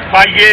FIA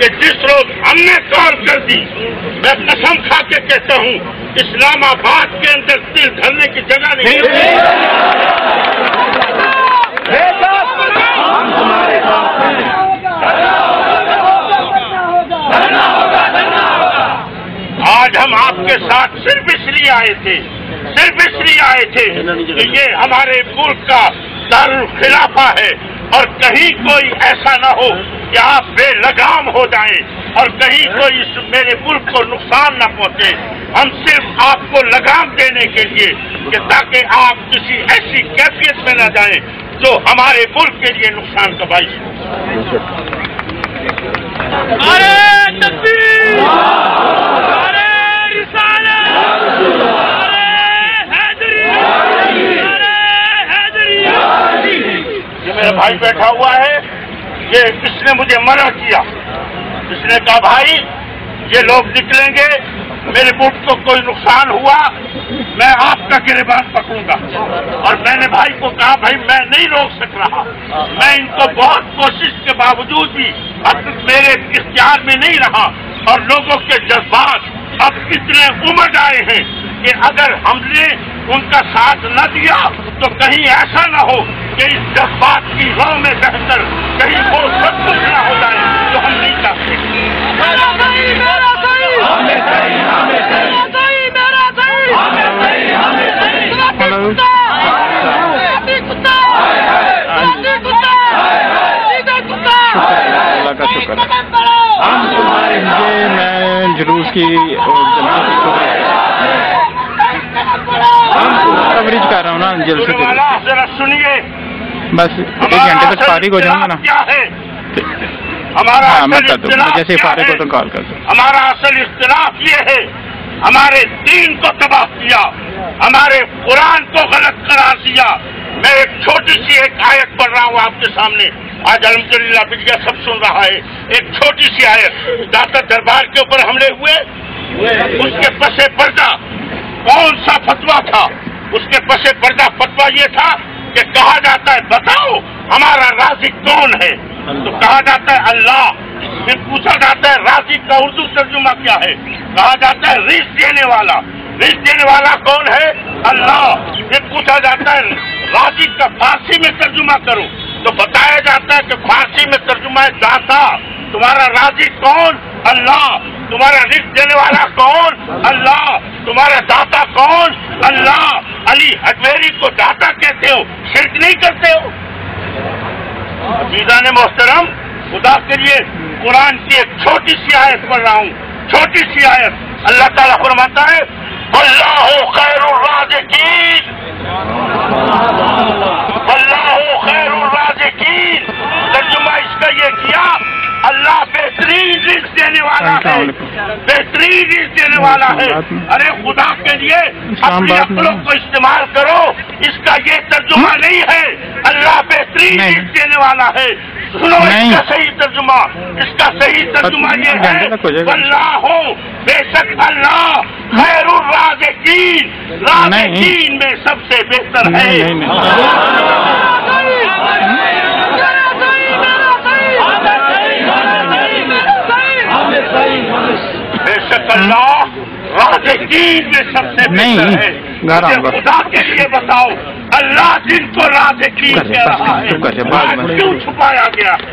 کہ جس روز ہم نے کال کر دی، میں قسم کھا کے کہتا ہوں اسلام آباد کے اندر دل دھرنے کی جگہ نہیں۔ آج ہم آپ کے ساتھ صرف اس لیے آئے تھے کہ یہ ہمارے ملک کا دارالخلافہ ہے، اور کہیں کوئی ایسا نہ ہو کہ آپ بے لگام ہو جائیں اور کہیں کوئی میرے ملک کو نقصان نہ پہنچے۔ ہم صرف آپ کو لگام دینے کے لیے کہ تاکہ آپ کسی ایسی کیفیت میں نہ جائیں جو ہمارے ملک کے لیے نقصان کا باعث ہو۔ میرا بھائی بیٹھا ہوا ہے، اس نے مجھے منع کیا، اس نے کہا بھائی یہ لوگ نکلیں گے، میرے ملک کو کوئی نقصان ہوا میں آپ کا گریبان پکڑوں گا، اور میں نے بھائی کو کہا بھائی میں نہیں روک سک رہا، میں ان کو بہت کوشش کے باوجود بھی اب میرے اختیار میں نہیں رہا، اور لوگوں کے جذبات اب اتنے امڑ آئے ہیں کہ اگر ہم نے ان کا ساتھ نہ دیا تو کہیں ایسا نہ ہو کہ اس جذبات کی راہ میں بہ کر کہیں وہ سب کچھ نہ ہو جائے تو ہم نہیں چاہتے۔ اللہ کا شکر ہے، میں جلوس کی کوریج کر رہا ہوں نا جلسے کے، ذرا سنیے، بس 1 گھنٹے تک فارغ ہو جاؤں گا نا۔ ہاں میں کر دوں گا، جیسے فارغ ہو تو کال کر دوں۔ ہمارا اصل اختلاف یہ ہے ہمارے دین کو تباہ کیا، ہمارے قرآن کو غلط قرار دیا۔ میں ایک چھوٹی سی ایک آیت پڑھ رہا ہوں آپ کے سامنے، آج الحمدللہ میڈیا سب سن رہا ہے۔ ایک چھوٹی سی آیت، داتا دربار کے اوپر حملے ہوئے، اس کے پس پردہ کون سا فتویٰ تھا؟ اس کے پس پردہ فتویٰ یہ تھا کہ کہا جاتا ہے بتاؤ ہمارا رازق کون ہے، تو کہا جاتا ہے اللہ۔ پھر پوچھا جاتا ہے رازق کا اردو ترجمہ کیا ہے؟ کہا جاتا ہے رزق دینے والا۔ رزق دینے والا کون ہے؟ اللہ۔ پھر پوچھا جاتا ہے رازق کا فارسی میں ترجمہ کرو، تو بتایا جاتا ہے کہ فارسی میں ترجمہ ہے داتا۔ تمہارا رازق کون؟ اللہ۔ تمہارا رزق دینے والا کون؟ اللہ۔ تمہارا داتا کون؟ اللہ۔ علی اجمیری کو داتا کہتے ہو، شرک نہیں کرتے ہو؟ عزیزان محترم، خدا کے لیے قرآن کی ایک چھوٹی سی آیت پڑھ رہا ہوں، چھوٹی سی آیت۔ اللہ تعالیٰ فرماتا ہے واللہ خیر الرازقین، واللہ خیر الرازقین۔ ترجمہ اس کا یہ کیا اللہ بہترین رزق دینے والا ہے، بہترین رزق دینے والا ہے۔ ارے خدا کے لیے اپنی عقلوں کو استعمال کرو، اس کا یہ ترجمہ نہیں ہے اللہ بہترین رزق دینے والا ہے۔ سنو اس کا صحیح ترجمہ، اس کا صحیح ترجمہ یہ ہے اللہ ہو، بے شک اللہ خیر الرازقین، رازقین میں سب سے بہتر ہے۔ بے شک اللہ رازقین میں سب سے بہتر ہے۔ خدا کے لیے بتاؤ اللہ جن کو رازقین کہہ رہا ہے آج کیوں چھپایا گیا ہے؟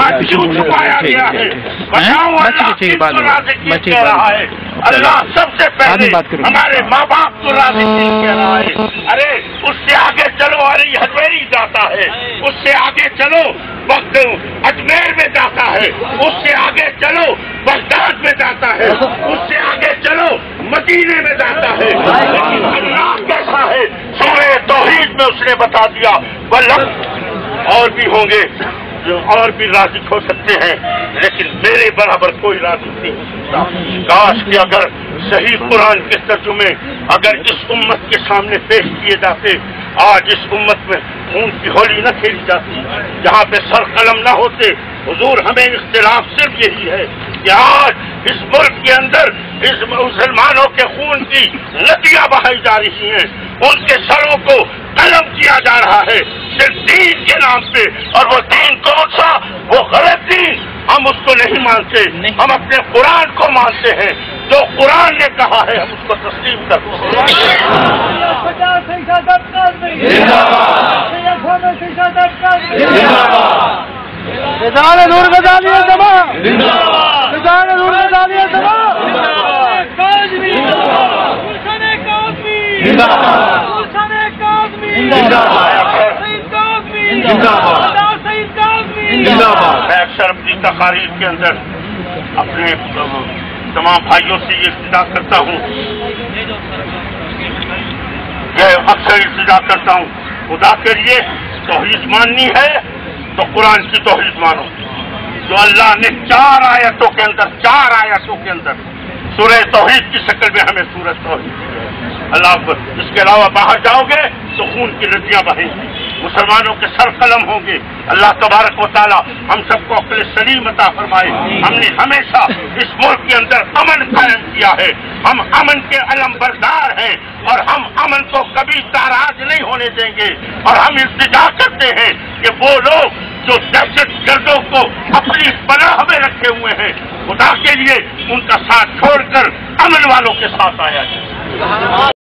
آج کیوں چھپایا گیا ہے؟ بتاؤ اللہ جن کو رازقین کہہ رہا ہے؟ اللہ سب سے پہلے ہمارے ماں باپ کو رازقین کہہ رہا ہے۔ ارے اس سے آگے چلو علی اجمیری جاتا ہے، اس سے آگے چلو وقت اجمیر میں جاتا ہے، اس سے آگے چلو بغداد میں جاتا ہے، اس سے آگے چلو مدینے میں جاتا ہے۔ لیکن اللہ کیسا ہے؟ سورہ توحید میں اس نے بتا دیا اور بھی ہوں گے جو اور بھی رازق ہو سکتے ہیں، لیکن میرے برابر کوئی رازق نہیں ہو سکتا۔ کاش کہ اگر صحیح قرآن کے ترجمے اگر اس امت کے سامنے پیش کیے جاتے، آج اس امت میں خون کی ہولی نہ کھیلی جاتی، جہاں پہ سر قلم نہ ہوتے۔ حضور ہمیں اختلاف صرف یہی ہے کہ آج اس ملک کے اندر اس مسلمانوں کے خون کی ندیاں بہائی جا رہی ہیں، ان کے سروں کو قلم کیا جا رہا ہے صرف دین کے نام پہ، اور وہ دین کون سا؟ وہ غلط دین ہم اس کو نہیں مانتے، ہم اپنے قرآن کو مانتے ہیں، جو قرآن نے کہا ہے ہم اس کو تسلیم کرتے ہیں۔ نور غزالی زمان نور غزالی میں اکثر اپنی تقاریر کے اندر اپنے تمام بھائیوں سے یہ التجا کرتا ہوں، خدا کے لیے توحید ماننی ہے تو قرآن کی توحید مانو، جو اللہ نے چار آیتوں کے اندر سورہ توحید کی شکل میں ہمیں سورہ توحید دی ہے۔ اللہ اکبر۔ اس کے علاوہ باہر جاؤ گے تو خون کی ندیاں بہیں گی، مسلمانوں کے سر قلم ہوں گے۔ اللہ تبارک و تعالی ہم سب کو عقل سلیم عطا فرمائے۔ ہم نے ہمیشہ اس ملک کے اندر امن قائم کیا ہے، ہم امن کے علم بردار ہیں اور ہم امن کو کبھی تاراج نہیں ہونے دیں گے، اور ہم التجا کرتے ہیں کہ وہ لوگ جو دہشت گردوں کو اپنی پناہ میں رکھے ہوئے ہیں، خدا کے لیے ان کا ساتھ چھوڑ کر امن والوں کے ساتھ آیا جائے۔